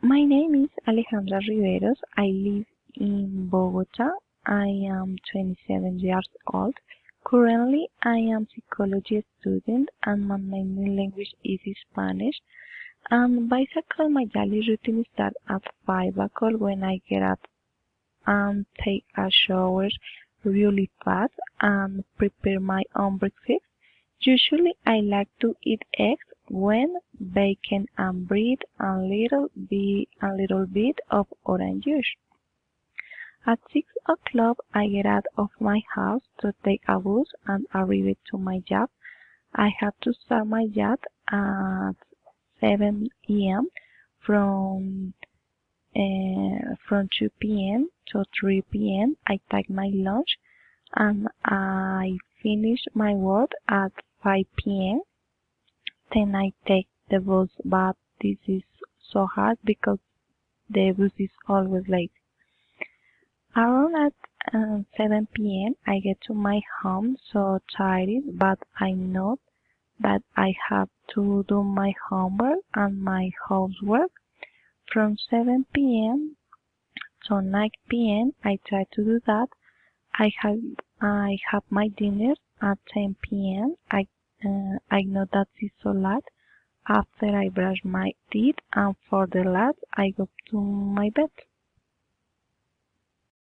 My name is Alejandra Riveros. I live in Bogota. I am 27 years old. Currently, I am psychology student and my main language is Spanish. And basically, my daily routine starts at 5 o'clock when I get up and take a shower really fast and prepare my own breakfast. Usually I like to eat eggs when bacon and bread and little bit of orange juice. At 6 o'clock I get out of my house to take a bus and arrive to my job. I have to start my job at 7 a.m. from 2 p.m. to 3 p.m. I take my lunch and I finish my work at 5 p.m. Then I take the bus, but this is so hard because the bus is always late. Around at 7 p.m. I get to my home so tired, but I know that I have to do my homework and my housework. From 7 p.m. to 9 p.m. I try to do that. I have my dinner at 10 p.m. I know that is so late. After I brush my teeth and for the last I go to my bed.